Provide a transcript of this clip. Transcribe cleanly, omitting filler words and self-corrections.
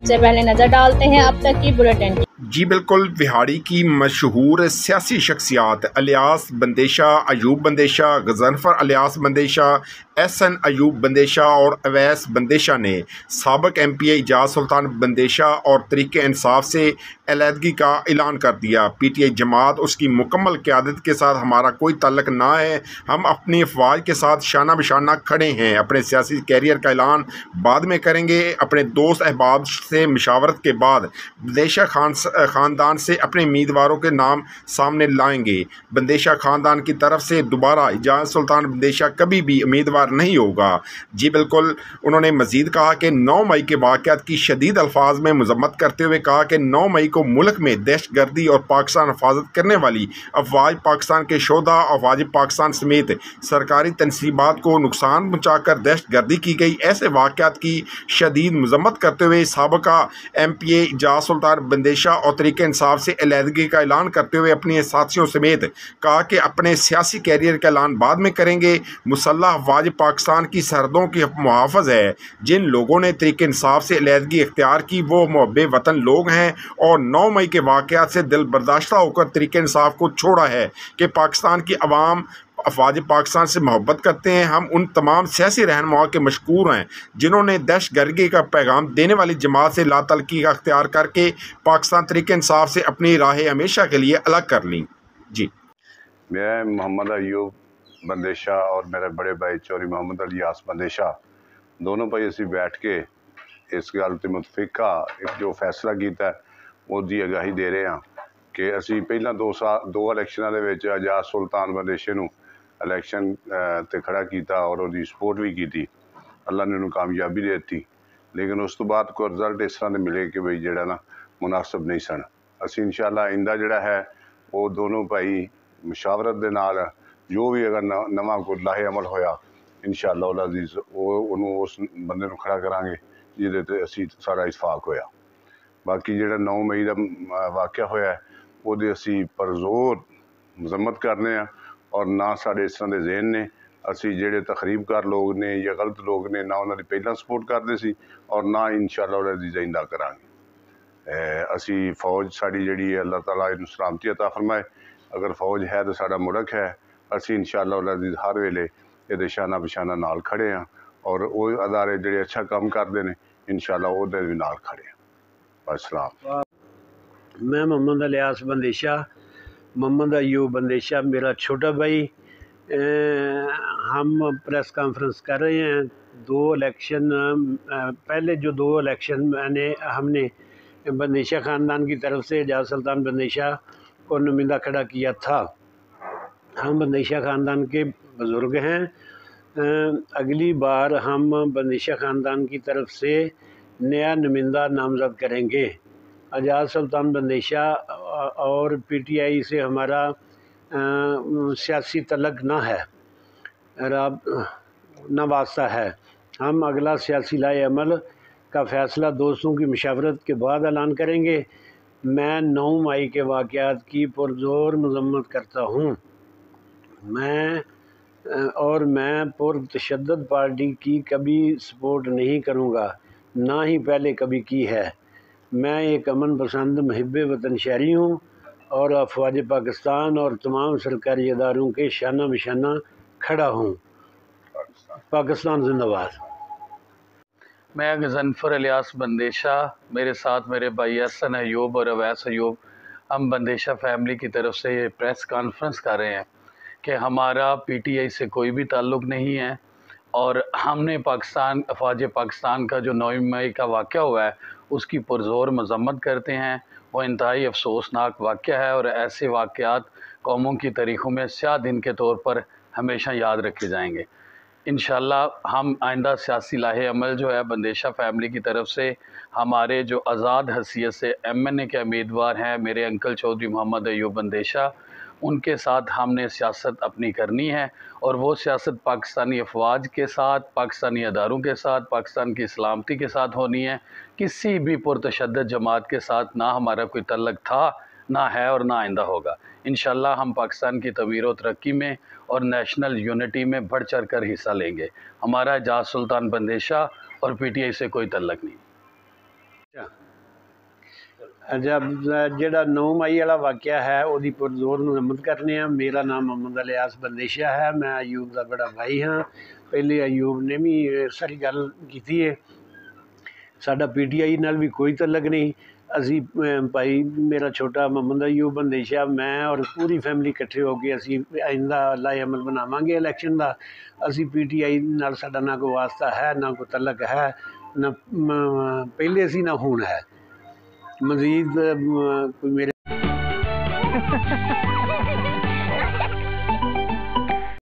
सबसे पहले नजर डालते हैं अब तक की बुलेटिन। जी बिल्कुल, विहाड़ी की मशहूर सियासी शख्सियात अलियास बंदेशा, अयूब बंदेशा, गजनफर अलियास बंदेशा, एहसन अयूब बंदेशा और अवैस बंदेशा ने साबिक MPA एजाज सुल्तान बंदेशा और तरीके इंसाफ से अलहदगी का ऐलान कर दिया। PTI जमात उसकी मुकम्मल क़यादत के साथ हमारा कोई ताल्लुक ना है, हम अपनी अफवाज के साथ शाना बशाना खड़े हैं। अपने सियासी कैरियर का ऐलान बाद में करेंगे। अपने दोस्त अहबाब से मशावरत के बाद बंदेशा ख़ानदान से अपने उम्मीदवारों के नाम सामने लाएंगे। बंदेशा ख़ानदान की तरफ से दोबारा एजाज सुल्तान बंदेशा कभी भी उम्मीदवार नहीं होगा। जी बिल्कुल, उन्होंने मज़ीद कहा कि 9 मई के वाक़यात की शदीद अल्फाज में मज़म्मत करते हुए कहा कि 9 मई को मुल्क में दहशतगर्दी और पाकिस्तान हिफाजत करने वाली अफवाज पाकिस्तान के शोधा अफवाज पाकिस्तान समेत सरकारी तनसीबात को नुकसान पहुँचाकर दहशतगर्दी की गई। ऐसे वाक़यात की शदीद मज़म्मत करते हुए साबिका MPA एजाज सुल्तान बंदेशा और तरीके इंसाफ से अलहदगी का ऐलान करते हुए अपने साथियों समेत कहा कि अपने सियासी कैरियर का ऐलान बाद में करेंगे। मुसल्लह अफवाज पाकिस्तान की सरहदों की मुहाफ़िज़ है। जिन लोगों ने तरीके इंसाफ से अलहदगी इख्तियार की वो मुहब्बे वतन लोग हैं और 9 मई के वाक़यात से दिल बर्दाश्ता होकर तरीके इंसाफ को छोड़ा है कि पाकिस्तान की अवाम अफवाज पाकिस्तान से मोहब्बत करते हैं। हम उन तमाम सियासी रहनुमाओं के मशकूर हैं जिन्होंने दहशतगर्दी का पैगाम देने वाली जमात से लातल्की का अख्तियार करके पाकिस्तान तरीके इंसाफ से अपनी राहें हमेशा के लिए अलग कर लीं। जी, मैं मोहम्मद अयूब बंदेशा और मेरे बड़े भाई चौधरी मोहम्मद अलियास बंदेशा दोनों भाई असी बैठ के इस गल ते मुतफिका एक जो फैसला किया उसकी आगाही दे रहे हैं कि असी पहला 2 इलैक्शनां दे विच एजाज सुल्तान बंदेशे नूं इलैक्शन ते खड़ा किया और उसकी सपोर्ट भी की। अल्लाह ने उन्हें कामयाबी दे दी, लेकिन उस तो बाद कोई रिजल्ट इस तरह के मिले कि बई जिहड़ा ना मुनासिब नहीं सन। असी इंशाअल्लाह इंदा जिहड़ा है वो दोनों भाई मशावरत दे नाल जो भी अगर नवा कोई लाहे अमल होया इंशाअल्लाह उल अजीज़ वो उस बंदे नूं खड़ा करांगे जिहदे ते असी सारा इतफाक होया। बाकी जिहड़ा 9 मई का वाक़या होया वो असी परजोर मजम्मत करने और ना साढ़े इस तरह के ज़हन ने असी जिहड़े तकरीबकार लोग ने या गलत लोग ने ना उन्होंने पहला सपोर्ट करते सी और ना इंशाअल्लाह उल अजीज़ इंदा करांगे। असी फौज साड़ी जिहड़ी है अल्लाह ताला इन्हूं सलामती अता फरमाए। अगर फौज है तो साड़ा मुल्क है। असी इंशाअल्लाह उल अजीज़ हर वेले ये शाना बशाना नाल खड़े हैं और वो अदारे जिहड़े अच्छा काम करते हैं इंशाअल्लाह उहदे भी नाल खड़े हैं। अस्सलाम। मैं मोहम्मद अलियास बंदेशा, मोहम्मद अयूब बंदेशा मेरा छोटा भाई। हम प्रेस कॉन्फ्रेंस कर रहे हैं। 2 इलेक्शन पहले जो 2 इलेक्शन हमने बंदेशा ख़ानदान की तरफ से एजाज सुल्तान बंदेशा को नुमाइंदा खड़ा किया था। हम बंदेशा ख़ानदान के बुज़ुर्ग हैं। अगली बार हम बंदेशा ख़ानदान की तरफ से नया नुमाइंदा नामज़द करेंगे। एजाज सुल्तान बंदेशा और PTI से हमारा सियासी तल्लुक़ ना है, ना वास्ता है। हम अगला सियासी लाए अमल का फ़ैसला दोस्तों की मशावरत के बाद ऐलान करेंगे। मैं 9 मई के वाक़यात की पुरज़ोर मज़म्मत करता हूँ। मैं पुरतशद्दुद पार्टी की कभी सपोर्ट नहीं करूँगा, ना ही पहले कभी की है। मैं एक अमन पसंद मुहिब्बे वतन शहरी हूँ और अफवाज पाकिस्तान और तमाम सरकारी इदारों के शाना बशाना खड़ा हूँ। पाकिस्तान जिंदाबाद। मैं गजनफर अलियास बंदेशा, मेरे साथ मेरे भाई एहसन अयूब और अवैस अयूब, हम बंदेशा फैमिली की तरफ से ये प्रेस कॉन्फ्रेंस कर रहे हैं कि हमारा PTI से कोई भी ताल्लुक़ नहीं है और हमने अफवाज पाकिस्तान का जो 9 मई का वाक़या हुआ है उसकी पुरज़ोर मज़म्मत करते हैं। वो इंतहाई अफसोसनाक वाक़या है और ऐसे वाक़यात कौमों की तारीख़ों में स्याह दिन के तौर पर हमेशा याद रखे जाएंगे। इंशाअल्लाह हम आइंदा सियासी लाहे अमल जो है बंदेशा फैमिली की तरफ से हमारे जो आज़ाद हैसियत से MNA के उम्मीदवार हैं मेरे अंकल चौधरी मोहम्मद अयूब बंदेशा, उनके साथ हमने सियासत अपनी करनी है और वो सियासत पाकिस्तानी अफवाज के साथ, पाकिस्तानी अदारों के साथ, पाकिस्तान की सलामती के साथ होनी है। किसी भी पुरतशद्दुद जमात के साथ ना हमारा कोई तल्लुक़ था, ना है और ना आइंदा होगा। इंशाअल्लाह हम पाकिस्तान की तमीर व तरक्की में और नेशनल यूनिटी में बढ़ चढ़ कर हिस्सा लेंगे। हमारा एजाज सुल्तान बंदेशा और PTI से कोई तल्लुक़ नहीं। जब ਜਿਹੜਾ 9 ਮਈ ਵਾਲਾ ਵਾਕਿਆ ਹੈ ਉਹਦੀ ਪੁਰਜ਼ੋਰ ਮੁਰੰਮਤ ਕਰਨੇ ਆ। ਮੇਰਾ ਨਾਮ ਮੁਹੰਮਦ ਇਲਿਆਸ ਬੰਦੇਸ਼ਾ ਹੈ। ਮੈਂ ਅਯੂਬ ਦਾ ਬੜਾ ਭਾਈ ਹਾਂ। ਪਹਿਲੇ ਅਯੂਬ ਨੇ ਵੀ ਸਾਰੀ ਗੱਲ ਕੀਤੀ ਹੈ। ਸਾਡਾ PTI ਨਾਲ ਵੀ ਕੋਈ ਤਲਕ ਨਹੀਂ। ਅਸੀਂ ਭਾਈ ਮੇਰਾ ਛੋਟਾ ਮੁਹੰਮਦ ਅਯੂਬ ਬੰਦੇਸ਼ਾ, ਮੈਂ ਔਰ ਪੂਰੀ ਫੈਮਿਲੀ ਇਕੱਠੇ ਹੋ ਕੇ ਅਸੀਂ ਆਇੰਦਾ ਲਾਏ ਅਮਲ ਬਣਾਵਾਂਗੇ ਇਲੈਕਸ਼ਨ ਦਾ। ਅਸੀਂ PTI ਨਾਲ ਸਾਡਾ ਨਾ ਕੋਈ ਵਾਸਤਾ ਹੈ, ਨਾ ਕੋਈ ਤਲਕ ਹੈ, ਨਾ ਪਹਿਲੇ ਸੀ ਨਾ ਹੁਣ ਹੈ। ਮਜ਼ੀਦ ਕੋਈ ਮੇਰੇ